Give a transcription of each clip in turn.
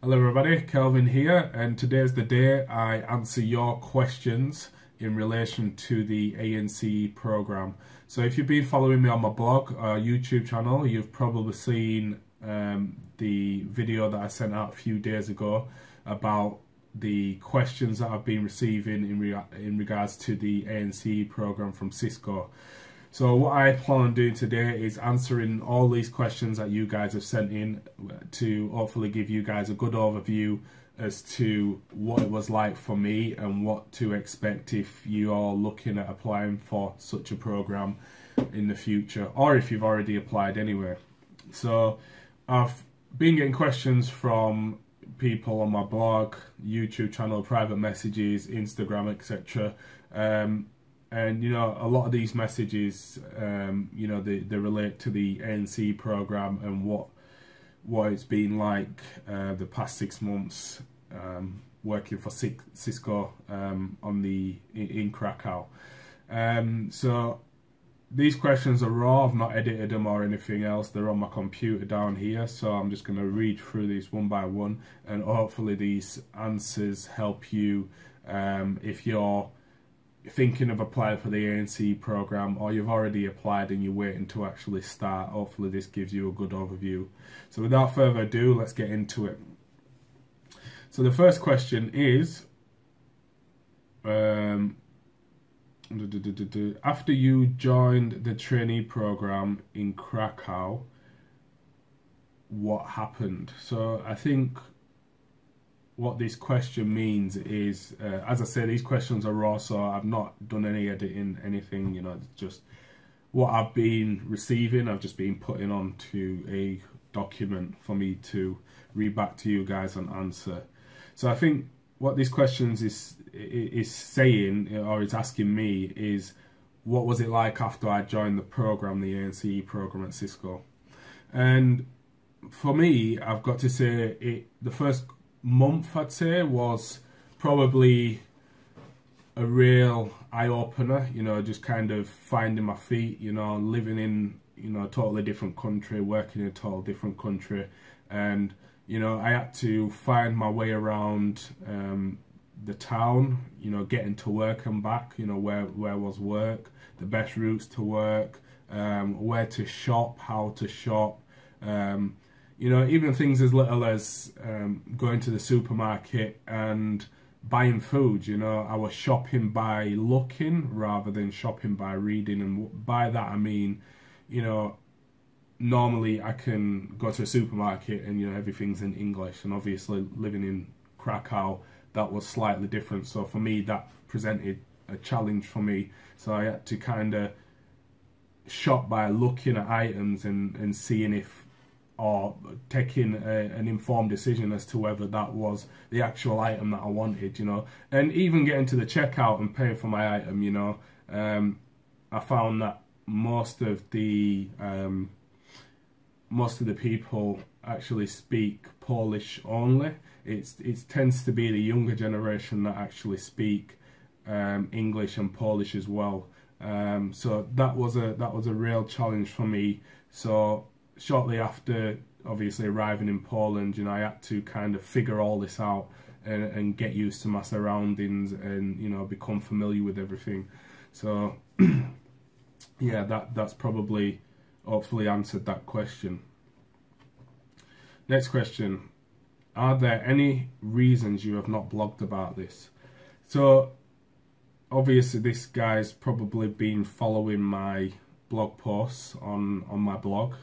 Hello everybody, Kelvin here, and today's the day I answer your questions in relation to the aNCE program. So if you've been following me on my blog or YouTube channel, you've probably seen the video that I sent out a few days ago about the questions that I've been receiving in regards to the aNCE program from Cisco. So what I plan on doing today is answering all these questions that you guys have sent in to hopefully give you guys a good overview as to what it was like for me and what to expect if you are looking at applying for such a program in the future, or if you've already applied anyway. So I've been getting questions from people on my blog, YouTube channel, private messages, Instagram, etc. And you know, a lot of these messages, you know, they relate to the aNCE program and what it's been like the past 6 months working for Cisco in Krakow. So these questions are raw. I've not edited them or anything else. They're on my computer down here, so I'm just going to read through these one by one, and hopefully these answers help you if you're thinking of applying for the aNCE program, or you've already applied and you're waiting to actually start. Hopefully this gives you a good overview. So without further ado, let's get into it. So the first question is, after you joined the trainee program in Krakow, what happened? So I think what this question means is, as I said, these questions are raw, so I've not done any editing, anything, you know, it's just what I've been receiving. I've just been putting onto a document for me to read back to you guys and answer. So I think what these questions is saying, or it's asking me, is what was it like after I joined the program, the aNCE program at Cisco? And for me, I've got to say, the first month, I'd say, was probably a real eye-opener, you know, just kind of finding my feet, you know, living in, you know, a totally different country, working in a totally different country, and, you know, I had to find my way around the town, you know, getting to work and back, you know, where was work, the best routes to work, where to shop, how to shop, you know, even things as little as going to the supermarket and buying food. You know, I was shopping by looking rather than shopping by reading, and by that I mean, you know, normally I can go to a supermarket and, you know, everything's in English, and obviously living in Krakow, that was slightly different. So for me, that presented a challenge for me. So I had to kind of shop by looking at items and seeing if, or taking an informed decision as to whether that was the actual item that I wanted, you know. And even getting to the checkout and paying for my item, you know, I found that most of the people actually speak Polish only. It tends to be the younger generation that actually speak English and Polish as well. So that was a real challenge for me. So shortly after, obviously, arriving in Poland, you know, I had to kind of figure all this out and get used to my surroundings and, you know, become familiar with everything. So yeah, that's probably hopefully answered that question. Next question: are there any reasons you have not blogged about this? So obviously this guy's probably been following my blog posts on my blog,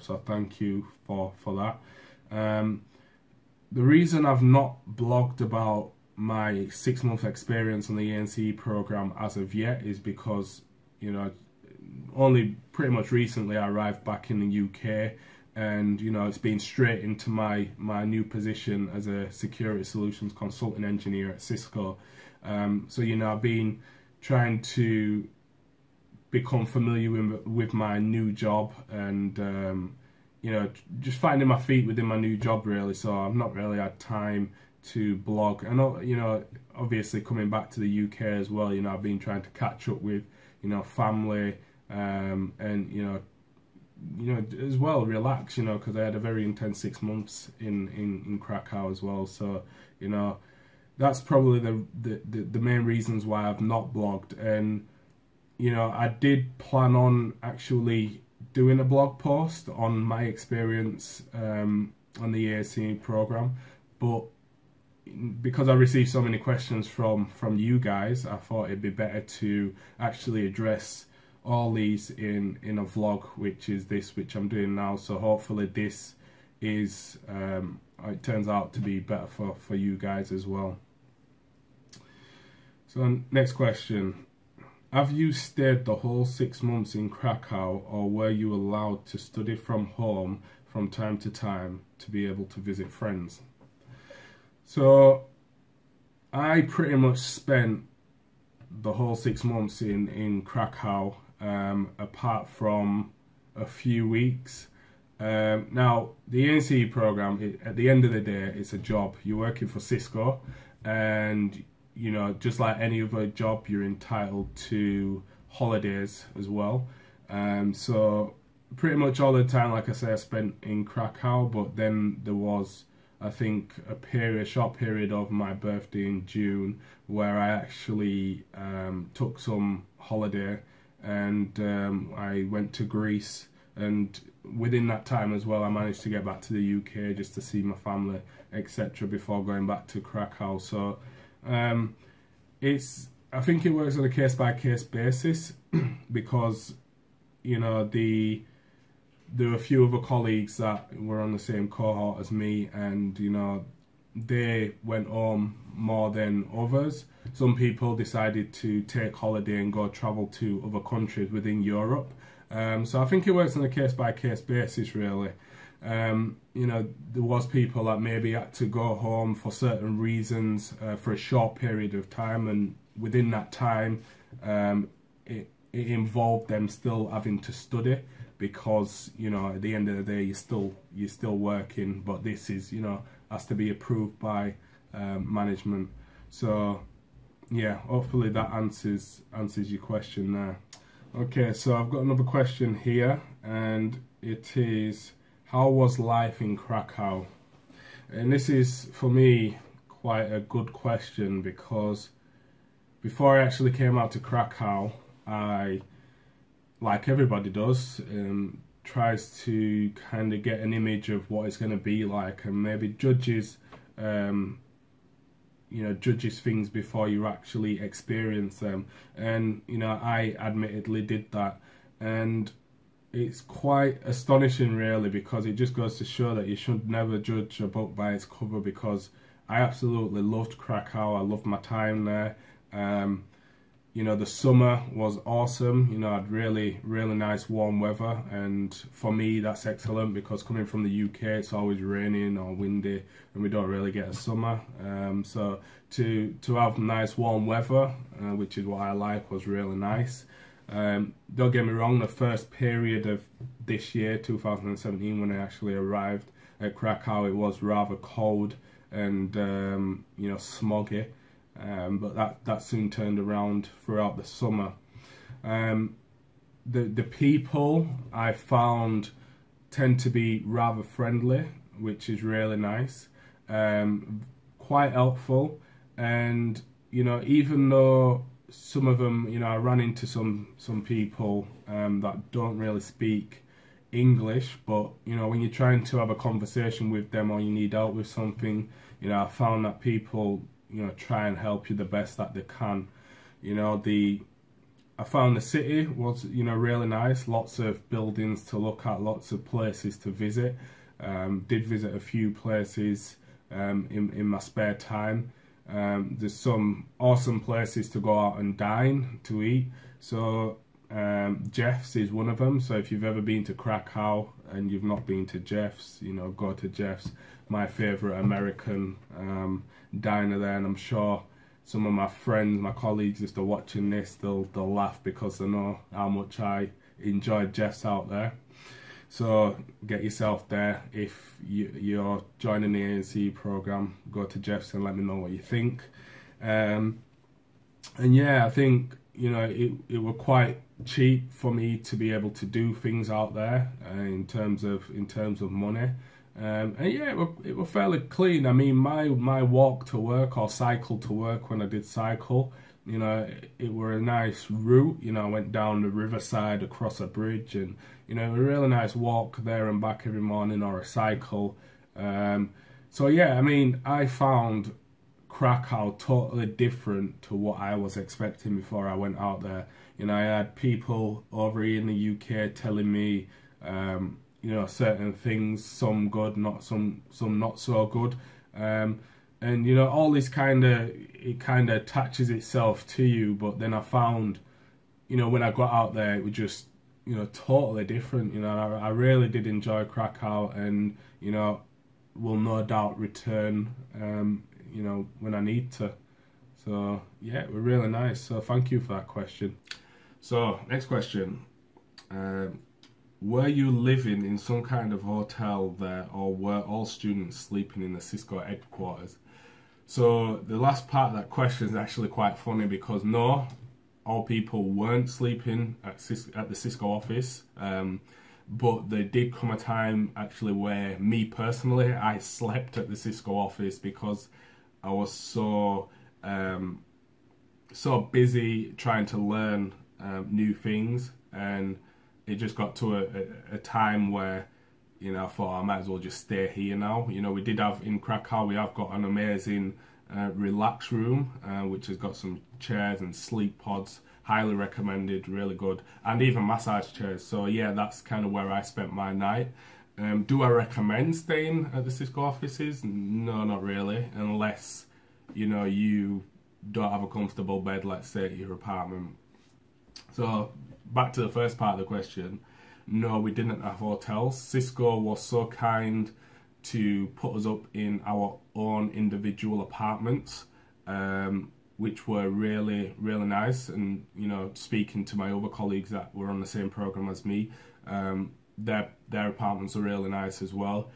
so thank you for that. The reason I've not blogged about my 6-month experience on the aNCE program as of yet is because, you know, only pretty much recently I arrived back in the UK, and, you know, it's been straight into my new position as a security solutions consulting engineer at Cisco. So, you know, I've been trying to become familiar with my new job, and you know, just finding my feet within my new job, really. So I've not really had time to blog, and, you know, obviously coming back to the UK as well, you know, I've been trying to catch up with, you know, family, and, you know, as well relax, because I had a very intense 6 months in Krakow as well. So, that's probably the main reasons why I've not blogged. And, I did plan on actually doing a blog post on my experience on the ANCE program, but because I received so many questions from you guys, I thought it'd be better to actually address all these in a vlog, which is this, which I'm doing now. So hopefully this is it turns out to be better for you guys as well. So next question: have you stayed the whole 6 months in Krakow, or were you allowed to study from home from time to time to be able to visit friends? So I pretty much spent the whole 6 months in Krakow, apart from a few weeks. Now, the ANCE program, at the end of the day, it's a job. You're working for Cisco, and just like any other job, you're entitled to holidays as well. So pretty much all the time, like I say, I spent in Krakow, but then there was, I think, a short period of my birthday in June where I actually took some holiday, and I went to Greece, and within that time as well I managed to get back to the UK just to see my family, etc., before going back to Krakow. So I think it works on a case-by-case basis because there were a few other colleagues that were on the same cohort as me, and they went home more than others. Some people decided to take holiday and go travel to other countries within Europe. So I think it works on a case-by-case basis, really. There was people that maybe had to go home for certain reasons for a short period of time, and within that time it involved them still having to study, because at the end of the day you're still working, but this is has to be approved by management. So yeah, hopefully that answers your question there. Okay, so I've got another question here, and it is: how was life in Krakow? And this is, for me, quite a good question, because before I actually came out to Krakow, I, like everybody does, tries to kind of get an image of what it's going to be like, and maybe judges things before you actually experience them. And I admittedly did that, and it's quite astonishing, really, because it just goes to show that you should never judge a book by its cover, because I absolutely loved Krakow. I loved my time there. The summer was awesome. I had really nice warm weather, and for me that's excellent, because coming from the UK, it's always raining or windy and we don't really get a summer. So to have nice warm weather, which is what I like, was really nice. Don't get me wrong, the first period of this year, 2017, when I actually arrived at Krakow, it was rather cold and smoggy. But that soon turned around throughout the summer. The people I found tend to be rather friendly, which is really nice, quite helpful, and even though some of them, I ran into some people that don't really speak English, but when you're trying to have a conversation with them or you need help with something, I found that people try and help you the best that they can. I found the city was really nice, lots of buildings to look at, lots of places to visit. Did visit a few places in my spare time. There's some awesome places to go out and dine, to eat. So Jeff's is one of them. So if you've ever been to Krakow and you've not been to Jeff's, go to Jeff's. My favourite American diner there, and I'm sure some of my friends, my colleagues, if they're watching this, they'll laugh, because they know how much I enjoy Jeff's out there. So get yourself there. If you're joining the ANCE program, go to Jeff's and let me know what you think. And yeah, I think you know, it were quite cheap for me to be able to do things out there in terms of money. And yeah, it were fairly clean. I mean, my walk to work or cycle to work when I did cycle, you know, it were a nice route. You know, I went down the riverside across a bridge, and you know, a really nice walk there and back every morning, or a cycle. So yeah, I mean, I found Krakow totally different to what I was expecting before I went out there. You know, I had people over here in the UK telling me, you know, certain things, some good, some not so good, and you know, all this kind of attaches itself to you. But then I found, you know, when I got out there, it was just, you know, totally different. You know, I really did enjoy Krakow, and you know, will no doubt return, you know, when I need to. So yeah, it was really nice. So thank you for that question. So next question. Were you living in some kind of hotel there, or were all students sleeping in the Cisco headquarters? So the last part of that question is actually quite funny, because no, all people weren't sleeping at the Cisco office, but there did come a time actually where me personally, I slept at the Cisco office because I was so busy trying to learn new things, and it just got to a time where, you know, I thought I might as well just stay here now. You know, we did have in Krakow, we have got an amazing relax room, which has got some chairs and sleep pods, highly recommended, really good, and even massage chairs. So yeah, that's kind of where I spent my night. Do I recommend staying at the Cisco offices? No, not really, unless, you know, you don't have a comfortable bed, let's say, at your apartment. So back to the first part of the question. No, we didn't have hotels. Cisco was so kind to put us up in our own individual apartments, which were really, really nice. And, you know, speaking to my other colleagues that were on the same program as me, their apartments are really nice as well.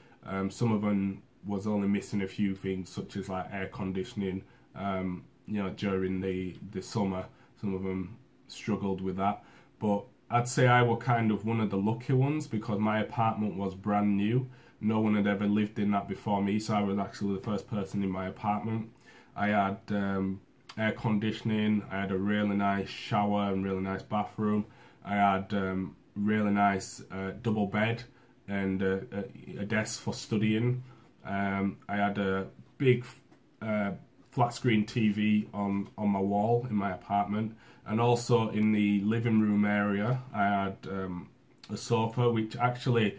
Some of them was only missing a few things, such as like air conditioning, you know, during the summer. Some of them struggled with that. But I'd say I was kind of one of the lucky ones, because my apartment was brand new. No one had ever lived in that before me, so I was actually the first person in my apartment. I had air conditioning, I had a really nice shower and really nice bathroom. I had really nice double bed and a desk for studying. I had a big flat screen TV on my wall in my apartment, and also in the living room area I had a sofa, which actually,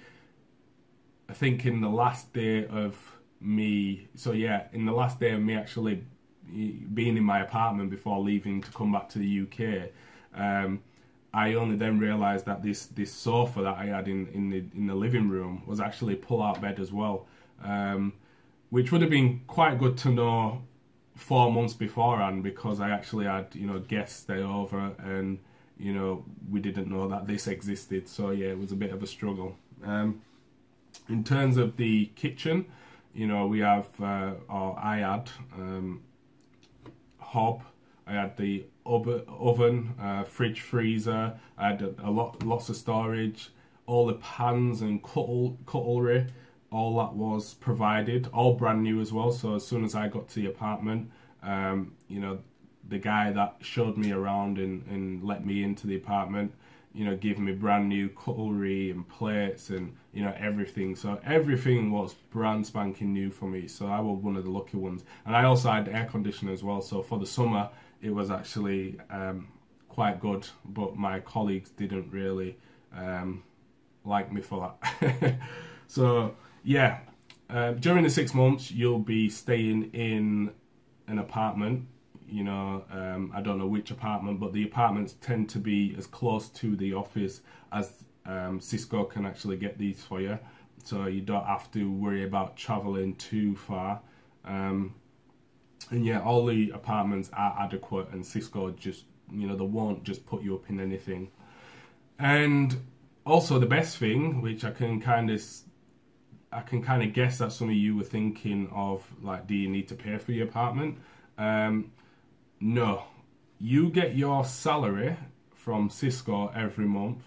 I think in the last day of me, so yeah, in the last day of me actually being in my apartment before leaving to come back to the UK, I only then realised that this sofa that I had in the living room was actually a pull-out bed as well, which would have been quite good to know 4 months beforehand, because I actually had, you know, guests stay over, and you know, we didn't know that this existed. So yeah, it was a bit of a struggle. In terms of the kitchen, you know, we have, or I had, hob. I had the oven, fridge, freezer. I had lots of storage. All the pans and cutlery, all that was provided, all brand new as well. So as soon as I got to the apartment, you know, the guy that showed me around and let me into the apartment, you know, gave me brand new cutlery and plates and, you know, everything. So everything was brand spanking new for me. So I was one of the lucky ones. And I also had air conditioning as well. So for the summer, it was actually quite good. But my colleagues didn't really like me for that. So yeah, during the 6 months, you'll be staying in an apartment. You know, I don't know which apartment, but the apartments tend to be as close to the office as Cisco can actually get these for you. So you don't have to worry about traveling too far. And yeah, all the apartments are adequate, and Cisco just, you know, they won't just put you up in anything. And also the best thing, which I can kind of guess that some of you were thinking of, like, do you need to pay for your apartment? No, you get your salary from Cisco every month,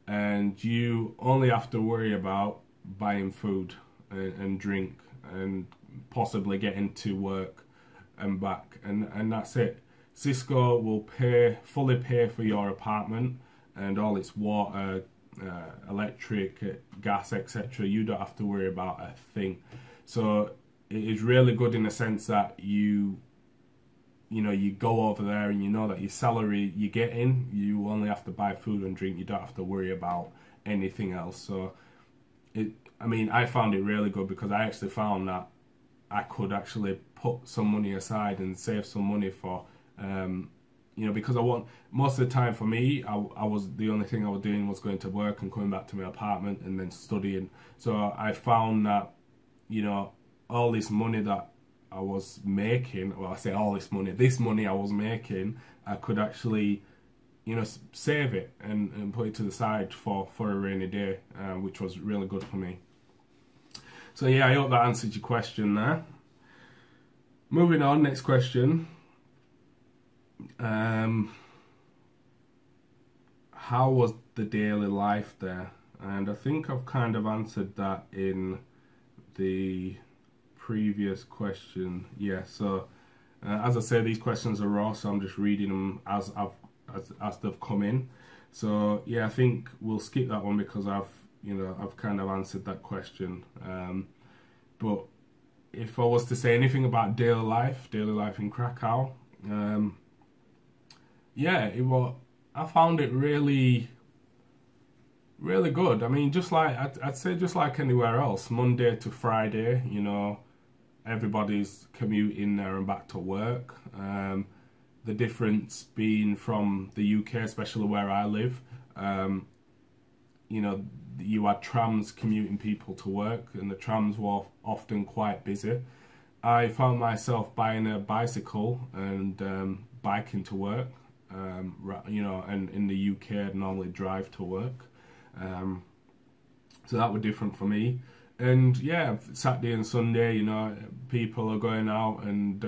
and you only have to worry about buying food and drink and possibly getting to work and back, and that's it. Cisco will fully pay for your apartment and all its water, electric, gas, etc. You don't have to worry about a thing. So it is really good in the sense that you go over there and you know that your salary you get in, you only have to buy food and drink. You don't have to worry about anything else. So I found it really good, because I actually found that I could actually put some money aside and save some money for, because most of the time for me, I was, the only thing I was doing was going to work and coming back to my apartment and then studying. So I found that, all this money that I was making, well, I say all this money I was making, I could actually, save it and put it to the side for a rainy day, which was really good for me. So yeah, I hope that answered your question there. Moving on, next question. How was the daily life there? And I think I've kind of answered that in the previous question. Yeah, so as I say, these questions are raw, so I'm just reading them as they've come in. So yeah, I think we'll skip that one because I've kind of answered that question. But if I was to say anything about daily life in Krakow, yeah, I found it really, really good. I mean, just like I'd say, just like anywhere else, Monday to Friday, everybody's commuting there and back to work. The difference being from the UK, especially where I live, you had trams commuting people to work, and the trams were often quite busy. I found myself buying a bicycle and biking to work. And in the UK, I'd normally drive to work. So that was different for me. And yeah, Saturday and Sunday, people are going out and,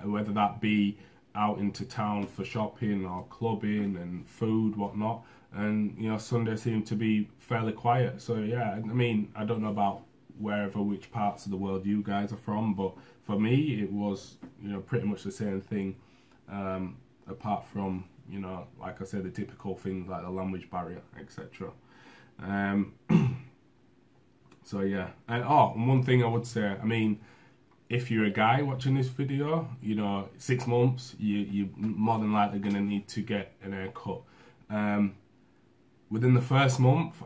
whether that be out into town for shopping or clubbing and food, whatnot. And, Sunday seemed to be fairly quiet. So yeah, I mean, I don't know about which parts of the world you guys are from, but for me, it was, pretty much the same thing. Apart from, like I said, the typical things like the language barrier, etc. So yeah, and one thing I would say, I mean, if you're a guy watching this video, 6 months, you're more than likely going to need to get an haircut. Within the first month,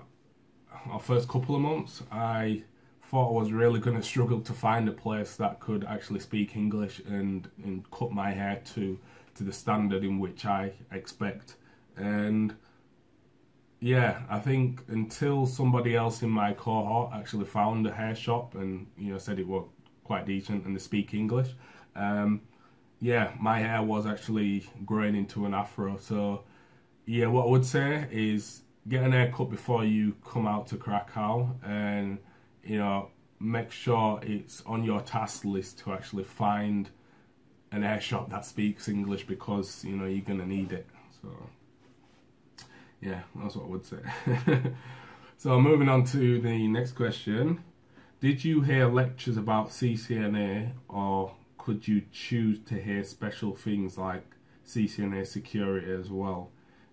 or first couple of months, I thought I was really going to struggle to find a place that could actually speak English and cut my hair to the standard in which I expect. And yeah, I think until somebody else in my cohort actually found a hair shop and said it was quite decent and they speak English, yeah, my hair was actually growing into an afro. So yeah, what I would say is get an haircut before you come out to Krakow, and make sure it's on your task list to actually find an hair shop that speaks English, because you're gonna need it. So yeah, that's what I would say. So moving on to the next question. Did you hear lectures about CCNA, or could you choose to hear special things like CCNA Security as well?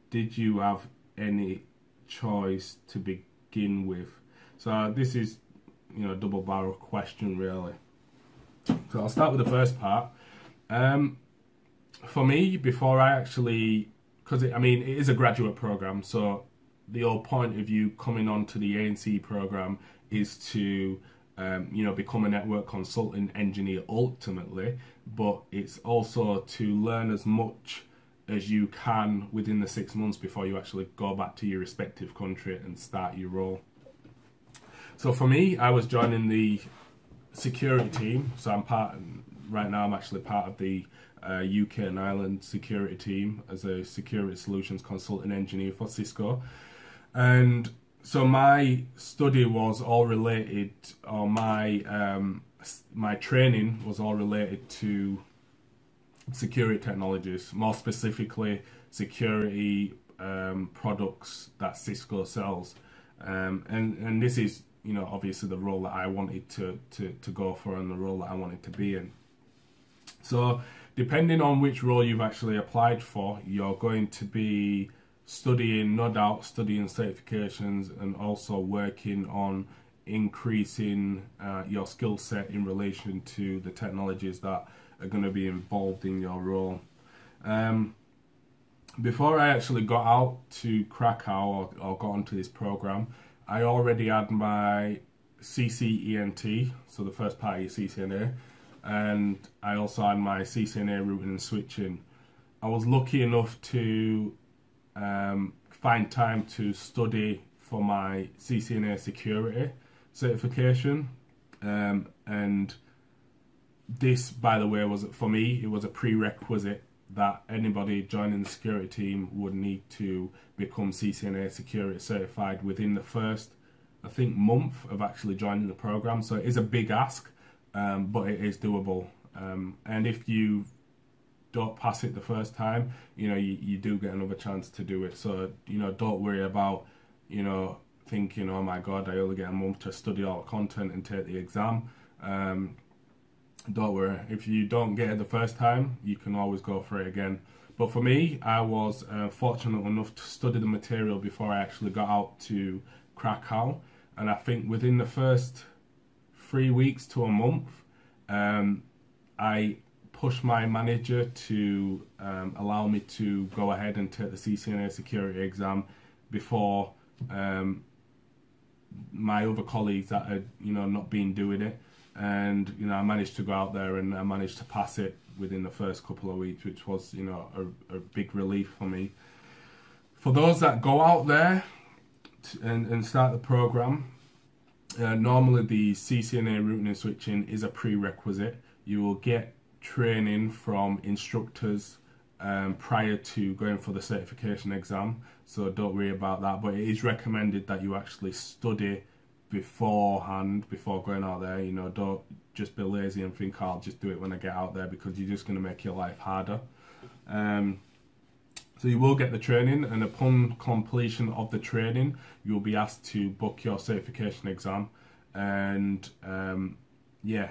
Did you have any choice to begin with? So this is, double barrel question really. So I'll start with the first part. For me, before I actually, because it is a graduate program, so the whole point of you coming on to the aNCE program is to become a network consultant engineer ultimately, but it's also to learn as much as you can within the 6 months before you actually go back to your respective country and start your role. So for me, I was joining the security team, so right now I'm actually part of the UK and Ireland security team as a security solutions consultant engineer for Cisco. And so my study was all related, or my training was all related to security technologies, more specifically security products that Cisco sells, and this is, you know, obviously the role that I wanted to go for and the role that I wanted to be in. So depending on which role you've actually applied for, you're going to be studying, no doubt, studying certifications and also working on increasing your skill set in relation to the technologies that are going to be involved in your role. Before I actually got out to Krakow or got onto this program, I already had my CCENT, so the first part of your CCNA, and I also had my CCNA routing and switching. I was lucky enough to find time to study for my CCNA Security certification, and this, by the way, was, for me, it was a prerequisite that anybody joining the security team would need to become CCNA Security certified within the first, I think, month of actually joining the program. So it is a big ask, but it is doable. And if you don't pass it the first time, you know, you do get another chance to do it. So, you know, don't worry about, you know, thinking, oh my God, I only get a month to study all the content and take the exam. Don't worry, if you don't get it the first time, you can always go for it again. But for me, I was fortunate enough to study the material before I actually got out to Krakow, and I think within the first 3 weeks to a month, I pushed my manager to allow me to go ahead and take the CCNA Security exam before my other colleagues that had, you know, not been doing it. And, you know, I managed to go out there and I managed to pass it within the first couple of weeks, which was, you know, a big relief for me. For those that go out there and start the program, normally the CCNA routing and switching is a prerequisite. You will get training from instructors prior to going for the certification exam, so don't worry about that. But it is recommended that you actually study beforehand, before going out there. You know, don't just be lazy and think, I'll just do it when I get out there, because you're just going to make your life harder. So you will get the training, and upon completion of the training, you'll be asked to book your certification exam. And yeah,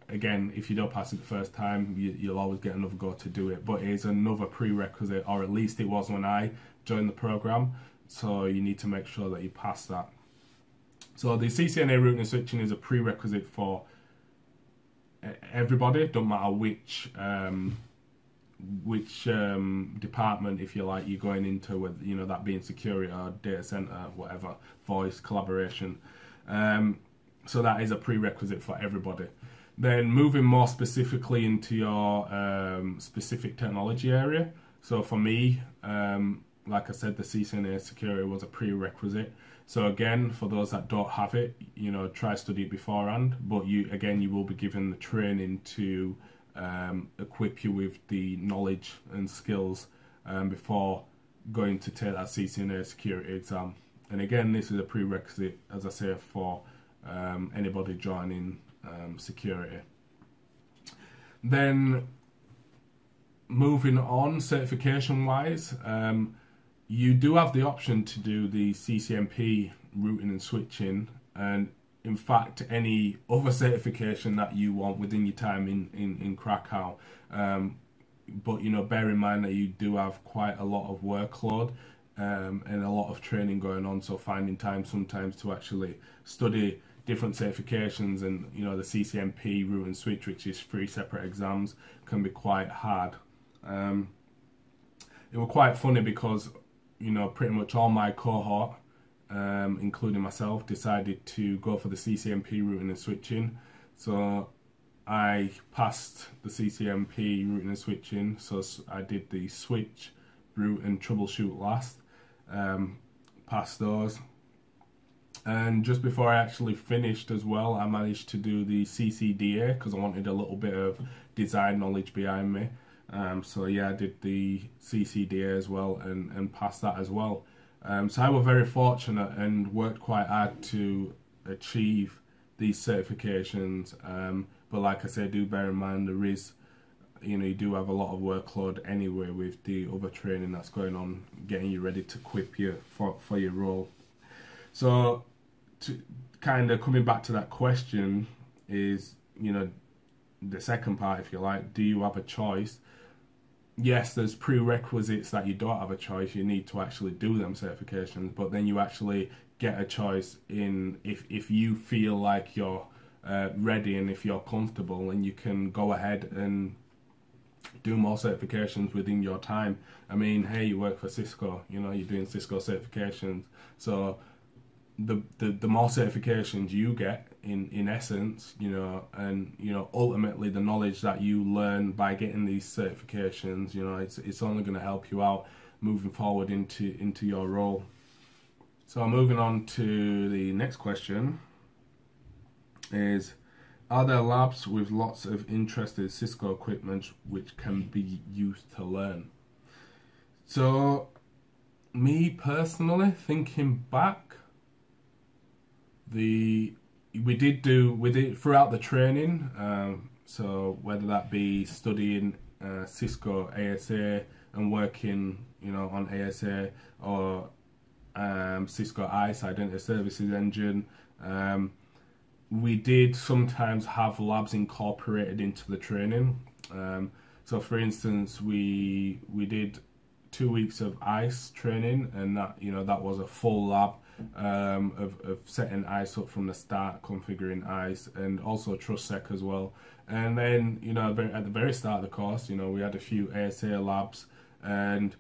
again, if you don't pass it the first time, you'll always get another go to do it. But it is another prerequisite, or at least it was when I joined the program. So you need to make sure that you pass that. So the CCNA routing and switching is a prerequisite for everybody. Don't matter which department, if you like, you're going into, with, you know, that being security or data center, whatever, voice, collaboration. So that is a prerequisite for everybody. Then moving more specifically into your specific technology area. So for me, like I said, the CCNA Security was a prerequisite. So again, for those that don't have it, you know, try study it beforehand. But you will be given the training to equip you with the knowledge and skills before going to take that CCNA Security exam. And again, this is a prerequisite, as I say, for anybody joining security. Then moving on, certification wise, you do have the option to do the CCNP routing and switching, and in fact any other certification that you want within your time in Krakow. But, you know, bear in mind that you do have quite a lot of workload and a lot of training going on, so finding time sometimes to actually study different certifications, and, you know, the CCNP route and switch, which is 3 separate exams, can be quite hard. It was quite funny because, you know, pretty much all my cohort, including myself, decided to go for the CCNP routing and switching. So I passed the CCNP routing and switching, so I did the switch, route and troubleshoot last. Passed those. And just before I actually finished as well, I managed to do the CCDA because I wanted a little bit of design knowledge behind me. So yeah, I did the CCDA as well and passed that as well. So I was very fortunate and worked quite hard to achieve these certifications. But like I said, do bear in mind there is you know, you do have a lot of workload anyway with the other training that's going on, getting you ready to equip you for your role. So, to kind of coming back to that question is, you know, the second part, if you like, do you have a choice? Yes, there's prerequisites that you don't have a choice. You need to actually do them certifications, but then you actually get a choice in if you feel like you're ready and if you're comfortable, and you can go ahead and do more certifications within your time. I mean, hey, you work for Cisco, you know, you're doing Cisco certifications, so the more certifications you get, in essence, you know, and you know, ultimately the knowledge that you learn by getting these certifications, you know, it's only going to help you out moving forward into your role. So moving on to the next question is, are there labs with lots of interested Cisco equipment which can be used to learn? So me personally, thinking back, we did throughout the training, so whether that be studying Cisco aNCE and working, you know, on aNCE, or Cisco aNCE Identity Services Engine, we did sometimes have labs incorporated into the training. So for instance, we did 2 weeks of aNCE training, and that, you know, that was a full lab of setting aNCE up from the start, configuring aNCE, and also TrustSec as well. And then, you know, at the very start of the course, you know, we had a few aNCE labs, and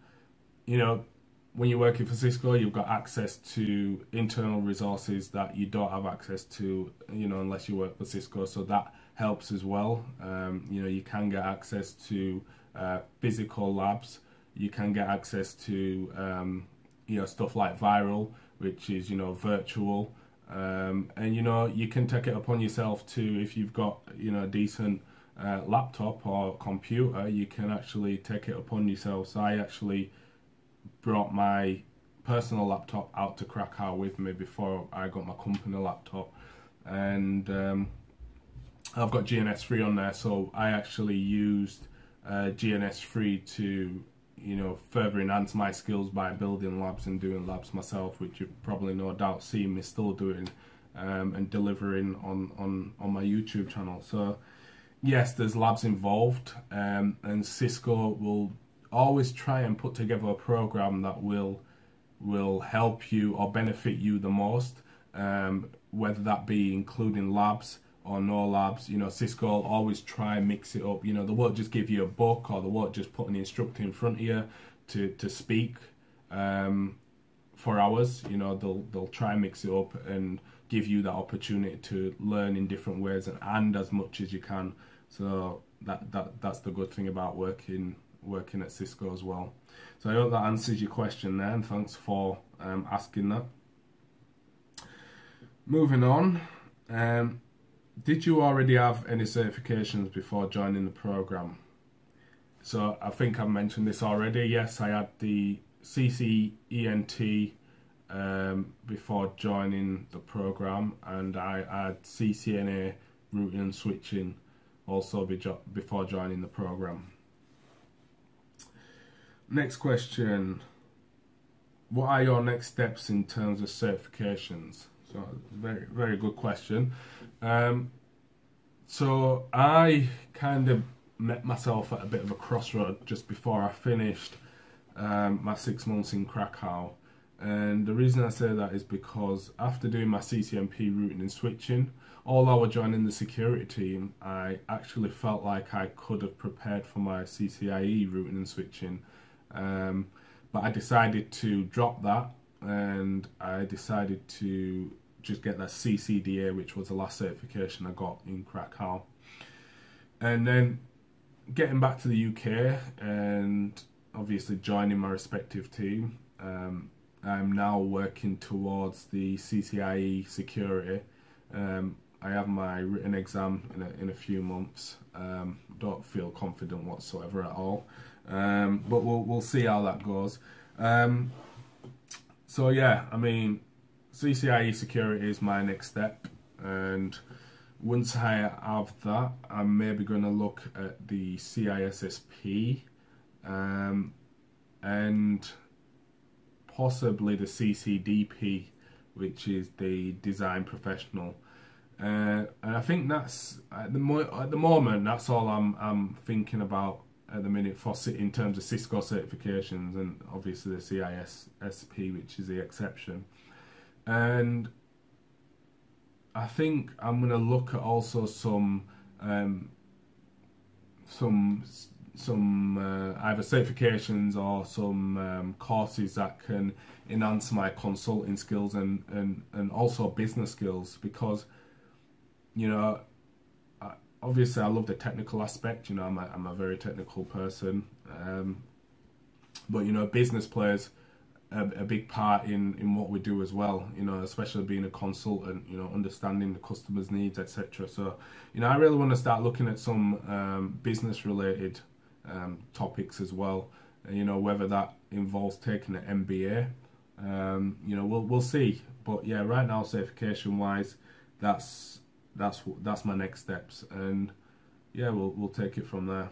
you know, when you're working for Cisco, you've got access to internal resources that you don't have access to, you know, unless you work for Cisco. So that helps as well. You know, you can get access to physical labs. You can get access to, you know, stuff like Viral, which is, you know, virtual. And, you know, you can take it upon yourself to, if you've got, you know, a decent laptop or computer, you can actually take it upon yourself. So I actually brought my personal laptop out to Krakow with me before I got my company laptop, and I've got GNS3 on there, so I actually used GNS3 to, you know, further enhance my skills by building labs and doing labs myself, which you've probably no doubt seen me still doing and delivering on my YouTube channel. So yes, there's labs involved, and Cisco will always try and put together a program that will help you or benefit you the most, whether that be including labs or no labs. You know, Cisco will always try and mix it up. You know, they won't just give you a book, or they won't just put an instructor in front of you to speak for hours. You know, they'll try and mix it up and give you that opportunity to learn in different ways and as much as you can. So that's the good thing about working at Cisco as well. So I hope that answers your question there, and thanks for asking that. Moving on, did you already have any certifications before joining the program? So I think I've mentioned this already. Yes, I had the CCNA before joining the program, and I had CCNA routing and switching also before joining the program. Next question. What are your next steps in terms of certifications? So, very, very good question. So I kind of met myself at a bit of a crossroad just before I finished my 6 months in Krakow. And the reason I say that is because after doing my CCNP routing and switching, although I joined in the security team, I actually felt like I could have prepared for my CCIE routing and switching. But I decided to drop that, and I decided to just get that CCDA, which was the last certification I got in Krakow. And then getting back to the UK and obviously joining my respective team, I'm now working towards the CCIE Security. I have my written exam in a few months. Don't feel confident whatsoever at all, but we'll see how that goes. So yeah, I mean, CCIE Security is my next step, and Once I have that, I'm maybe going to look at the CISSP and possibly the CCDP, which is the Design Professional. And I think that's at the moment that's all I'm thinking about at the minute for in terms of Cisco certifications, and obviously the CISSP, which is the exception. And I think I'm going to look at also some either certifications or some courses that can enhance my consulting skills and also business skills, because you know, obviously I love the technical aspect. You know, I'm a very technical person, but you know, business plays a big part in what we do as well. You know, especially being a consultant. You know, understanding the customer's needs, etc. So, you know, I really want to start looking at some business related topics as well. You know, whether that involves taking an MBA. You know, we'll see. But yeah, right now, certification wise, that's my next steps, and yeah, we'll take it from there.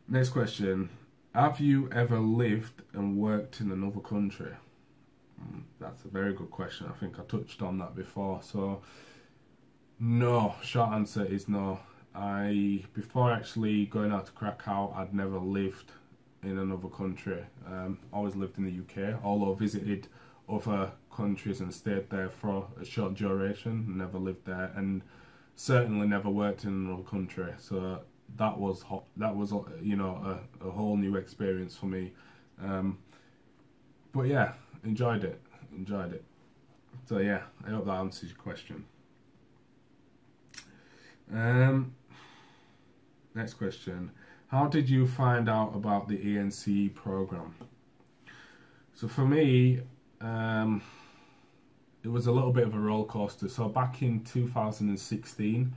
Next question: have you ever lived and worked in another country? That's a very good question. I think I touched on that before. So no, short answer is no. Before actually going out to Krakow, I'd never lived in another country. Always lived in the UK, although visited other countries and stayed there for a short duration. Never lived there, and certainly never worked in another country. So that was you know, a whole new experience for me. But yeah, enjoyed it. So yeah, I hope that answers your question. Next question: how did you find out about the aNCE program? So for me, it was a little bit of a roller coaster. So back in 2016,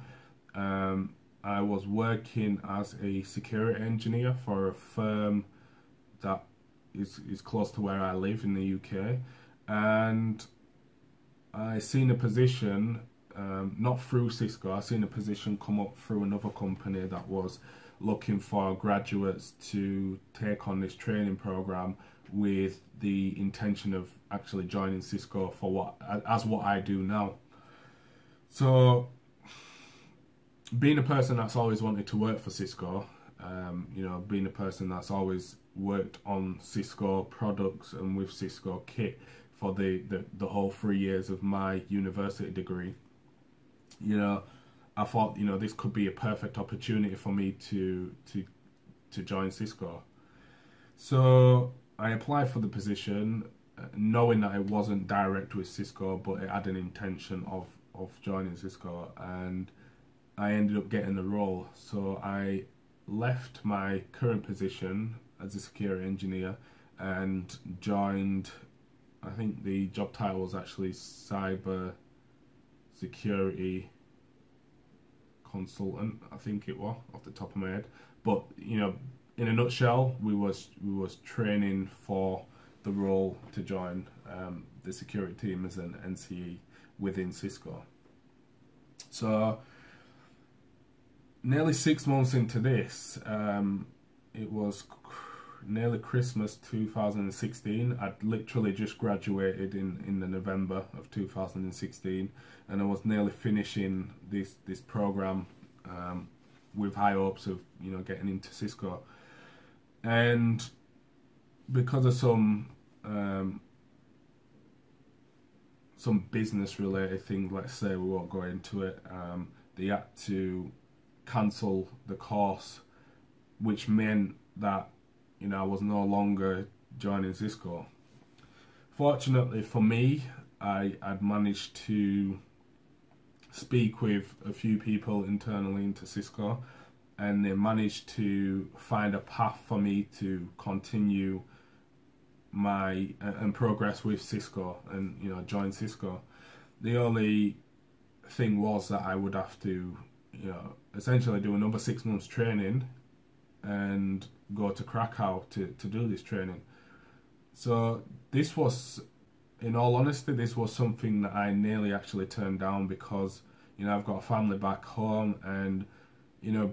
I was working as a security engineer for a firm that is close to where I live in the UK, and I seen a position, not through Cisco, I seen a position come up through another company that was looking for graduates to take on this training program with the intention of actually joining Cisco for what I do now. So being a person that's always wanted to work for Cisco, you know, being a person that's always worked on Cisco products and with Cisco kit for the whole 3 years of my university degree, you know, I thought, you know, this could be a perfect opportunity for me to join Cisco. So I applied for the position, knowing that it wasn't direct with Cisco, but it had an intention of joining Cisco, and I ended up getting the role. So I left my current position as a security engineer and joined, I think the job title was actually cyber security consultant, I think it was, off the top of my head. But you know, in a nutshell, we was training for the role to join the security team as an NCE within Cisco. So nearly 6 months into this, it was nearly Christmas 2016. I'd literally just graduated in the November of 2016, and I was nearly finishing this program with high hopes of, you know, getting into Cisco. And because of some business related things, let's say, we won't go into it, they had to cancel the course, which meant that, you know, I was no longer joining Cisco. Fortunately for me, I'd managed to speak with a few people internally into Cisco, and they managed to find a path for me to continue my and progress with Cisco and, you know, join Cisco. The only thing was that I would have to, you know, essentially do another 6 months training and go to Krakow to do this training. So this was in all honesty, this was something that I nearly actually turned down because, I've got a family back home, and,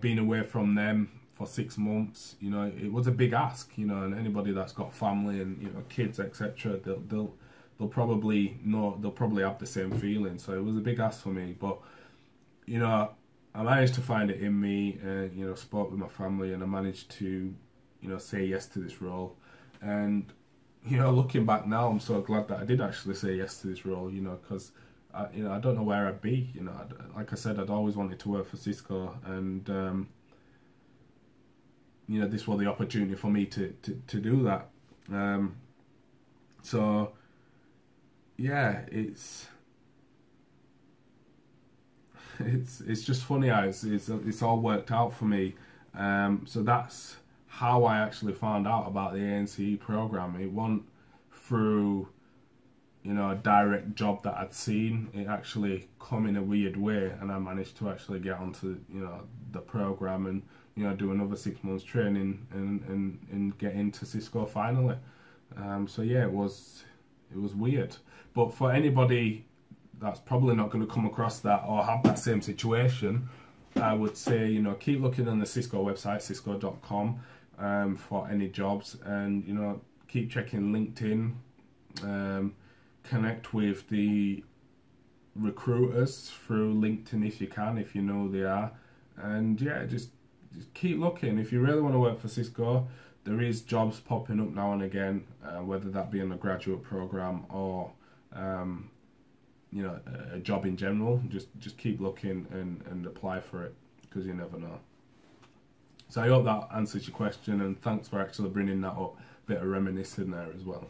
being away from them for 6 months, it was a big ask, and anybody that's got family and, kids, etc., they'll probably know, they'll probably have the same feeling. So it was a big ask for me, but, I managed to find it in me, and, spoke with my family, and I managed to, say yes to this role. And, looking back now, I'm so glad that I did actually say yes to this role, because, I don't know where I'd be. Like I said, I'd always wanted to work for Cisco, and, this was the opportunity for me to do that. So, yeah, it's just funny how it's all worked out for me. So that's how I actually found out about the aNCE program. It wasn't through, a direct job that I'd seen. It actually come in a weird way, and I managed to actually get onto, the program and, do another 6 months training and get into Cisco finally. So yeah, it was weird. But for anybody that's probably not going to come across that or have that same situation, I would say, keep looking on the Cisco website, cisco.com, for any jobs, and, keep checking LinkedIn, connect with the recruiters through LinkedIn if you can, if you know they are, and yeah, just keep looking. If you really want to work for Cisco, there is jobs popping up now and again, whether that be in a graduate program or a job in general. Just keep looking and apply for it, because you never know. So I hope that answers your question, and thanks for actually bringing that up. Bit of reminiscing there as well.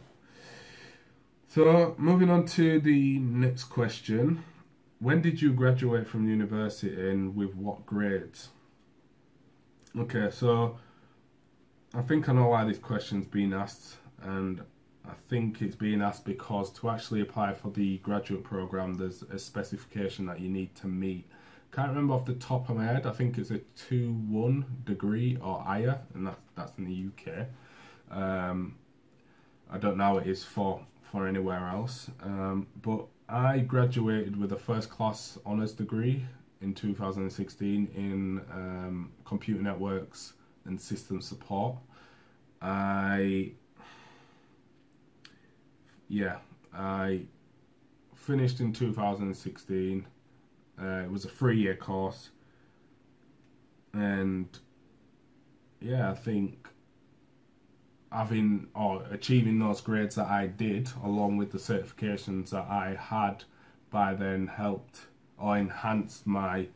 So moving on to the next question. When did you graduate from university, and with what grades? Okay, so I think I know why this question's been asked, and I think it's being asked because to actually apply for the graduate program, there's a specification that you need to meet. Can't remember off the top of my head. I think it's a 2-1 degree or higher, and that's in the UK. I don't know how it is for anywhere else. But I graduated with a first class honours degree in 2016 in computer networks and system support. I finished in 2016. It was a 3-year course, and yeah, I think achieving those grades that I did, along with the certifications that I had by then, helped or enhanced my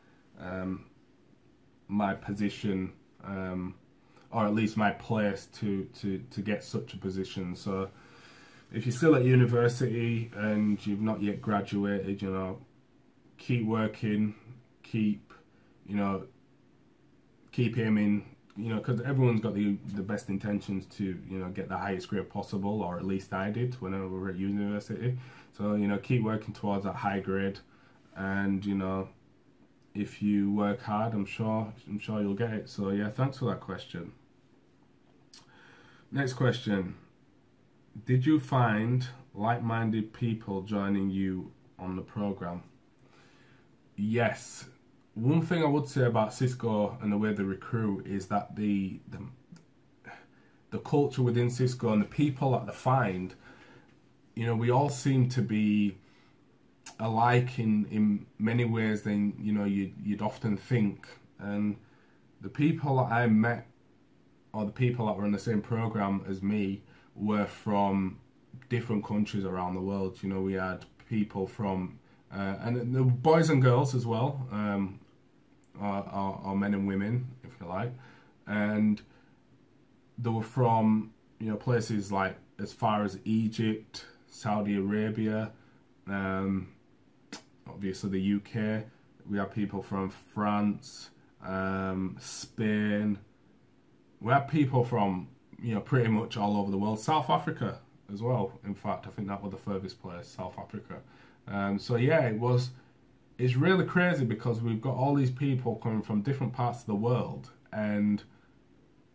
my position, or at least my place to get such a position. So if you're still at university and you've not yet graduated, keep working, keep aiming, because everyone's got the best intentions to, get the highest grade possible, or at least I did when I was at university. So, keep working towards that high grade, and, if you work hard, I'm sure you'll get it. So yeah, thanks for that question. Next question. Did you find like-minded people joining you on the program? Yes. One thing I would say about Cisco and the way they recruit is that the culture within Cisco and the people that they find, we all seem to be alike in many ways than you'd often think. And the people that I met, or the people that were in the same program as me, were from different countries around the world. We had people from and the boys and girls as well, or men and women, if you like, and they were from places like as far as Egypt, Saudi Arabia, obviously the UK. We have people from France, Spain. We have people from pretty much all over the world. South Africa as well. In fact, I think that was the furthest place, South Africa. So yeah, it's really crazy because we've got all these people coming from different parts of the world, and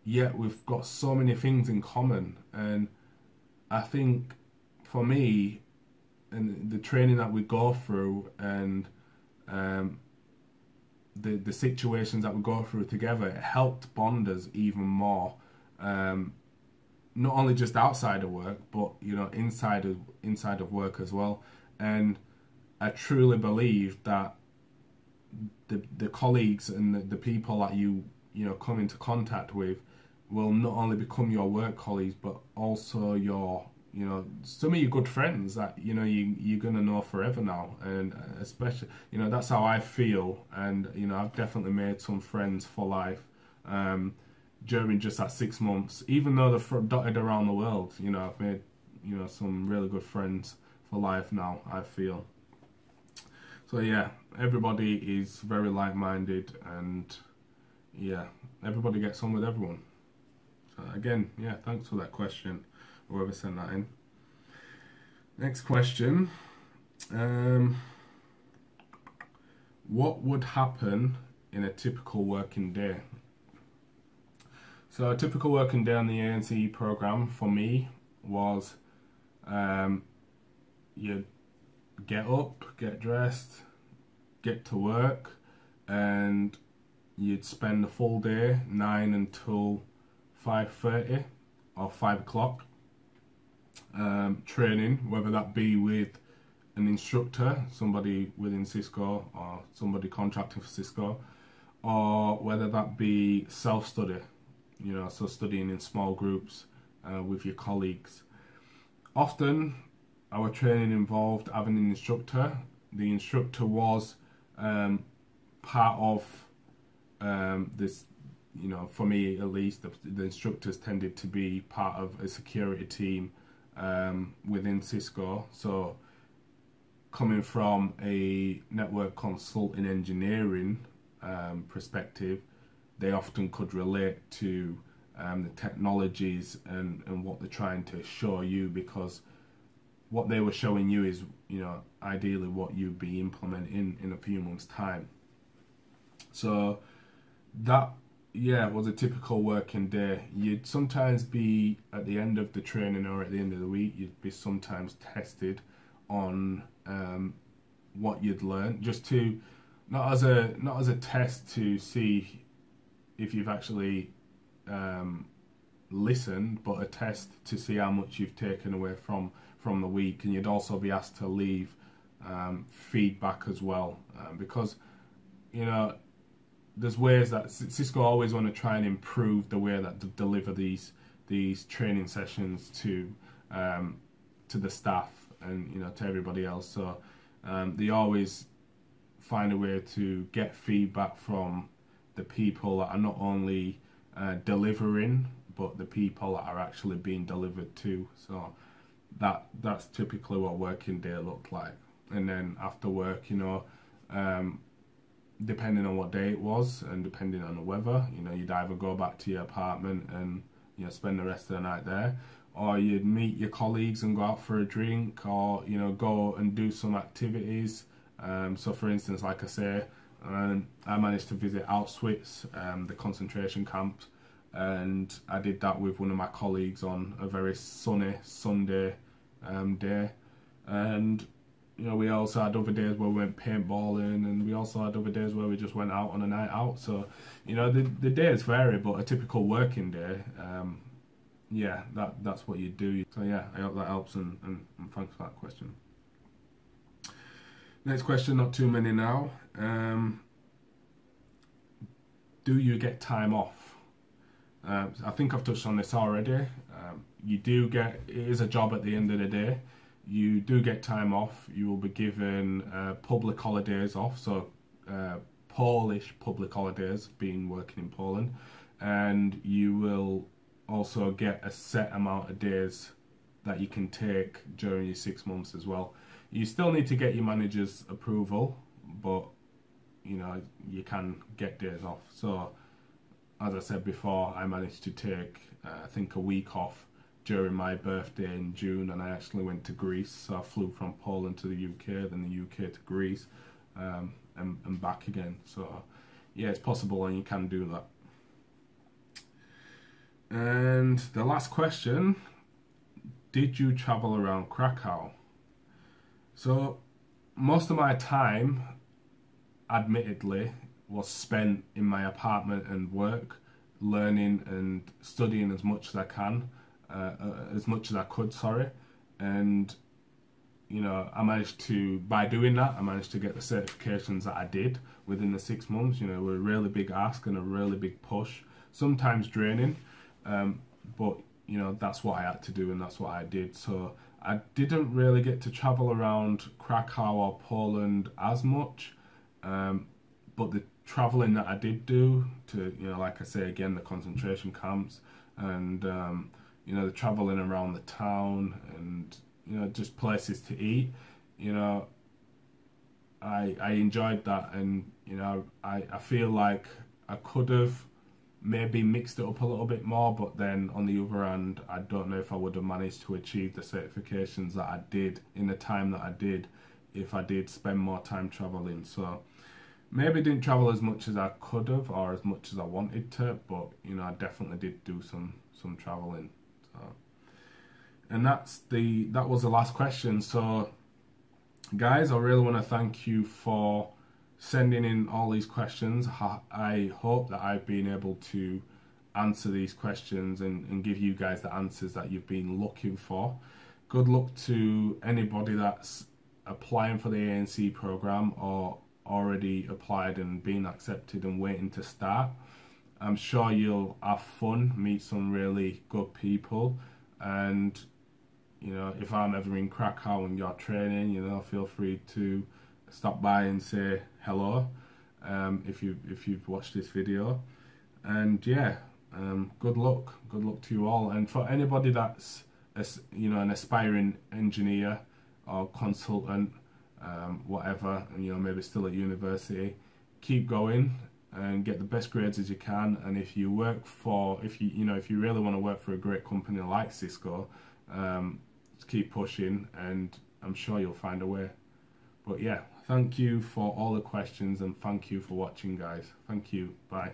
yet we've got so many things in common. And I think for me, and the training that we go through, and the situations that we go through together, it helped bond us even more. Not only just outside of work, but inside of work as well. And I truly believe that the colleagues and the people that you come into contact with will not only become your work colleagues, but also your some of your good friends that you're gonna know forever now. And especially that's how I feel. And I've definitely made some friends for life during just that 6 months, even though they're dotted around the world. I've made some really good friends for life now, I feel. So yeah, everybody is very like-minded, and yeah, everybody gets on with everyone. So again, yeah, thanks for that question, whoever sent that in. Next question. What would happen in a typical working day? So a typical working day on the aNCE program for me was you'd get up, get dressed, get to work, and you'd spend the full day, 9 until 5:30 or 5 o'clock, training, whether that be with an instructor, somebody within Cisco or somebody contracting for Cisco, or whether that be self-study, so studying in small groups with your colleagues. Often our training involved having an instructor. The instructor was part of this, for me at least, the instructors tended to be part of a security team within Cisco. So coming from a network consulting engineering perspective, they often could relate to the technologies and what they're trying to show you, because what they were showing you is ideally what you'd be implementing in a few months' time. So that was a typical working day. You'd sometimes be at the end of the training or at the end of the week, you'd be sometimes tested on what you'd learned, just to not as a test to see if you've actually listened, but a test to see how much you've taken away from the week. And you'd also be asked to leave feedback as well, because there's ways that Cisco always want to try and improve the way that they deliver these training sessions to the staff and to everybody else. So they always find a way to get feedback from the people that are not only delivering, but the people that are actually being delivered to. So that's typically what working day looked like. And then after work, depending on what day it was and depending on the weather, you'd either go back to your apartment and spend the rest of the night there, or you'd meet your colleagues and go out for a drink, or go and do some activities. So for instance, like I say, I managed to visit Auschwitz, the concentration camp, and I did that with one of my colleagues on a very sunny Sunday day. And we also had other days where we went paintballing, and we also had other days where we just went out on a night out. So the days vary, but a typical working day, that's what you do. So yeah, I hope that helps, and thanks for that question. Next question, not too many now. Do you get time off? I think I've touched on this already. You do get, it is a job at the end of the day. You do get time off. You will be given public holidays off, so Polish public holidays, being working in Poland, and you will also get a set amount of days that you can take during your 6 months as well. You still need to get your manager's approval, but you can get days off. So as I said before, I managed to take I think a week off during my birthday in June, and I actually went to Greece. So I flew from Poland to the UK, then the UK to Greece, and back again. So yeah, it's possible, and you can do that. And the last question, did you travel around Krakow? So most of my time, admittedly, was spent in my apartment and work, learning and studying as much as I can, as much as I could, sorry. And you know, I managed to, by doing that, I managed to get the certifications that I did within the 6 months. You know, it was a really big ask and a really big push, sometimes draining, but you know, that's what I had to do and that's what I did. So I didn't really get to travel around Krakow or Poland as much, but the traveling that I did do to, you know, like I say again, the concentration camps and you know, the traveling around the town and you know, just places to eat, you know, I enjoyed that. And you know, I feel like I could have maybe mixed it up a little bit more, but then on the other hand, I don't know if I would have managed to achieve the certifications that I did in the time that I did if I did spend more time traveling. So maybe didn't travel as much as I could have or as much as I wanted to, but you know, I definitely did do some traveling. So, and that was the last question. So guys, I really want to thank you for sending in all these questions. I hope that I've been able to answer these questions and give you guys the answers that you've been looking for. Good luck to anybody that's applying for the aNCE program or already applied and been accepted and waiting to start. I'm sure you'll have fun, meet some really good people, and you know, if I'm ever in Krakow and you're training, you know, feel free to stop by and say hello, if you've watched this video. And yeah, good luck to you all. And for anybody that's you know, an aspiring engineer or consultant, whatever, and you know, maybe still at university, keep going and get the best grades as you can. And if you work for, if you really want to work for a great company like Cisco, just keep pushing and I'm sure you'll find a way. But yeah, thank you for all the questions and thank you for watching, guys. Thank you. Bye.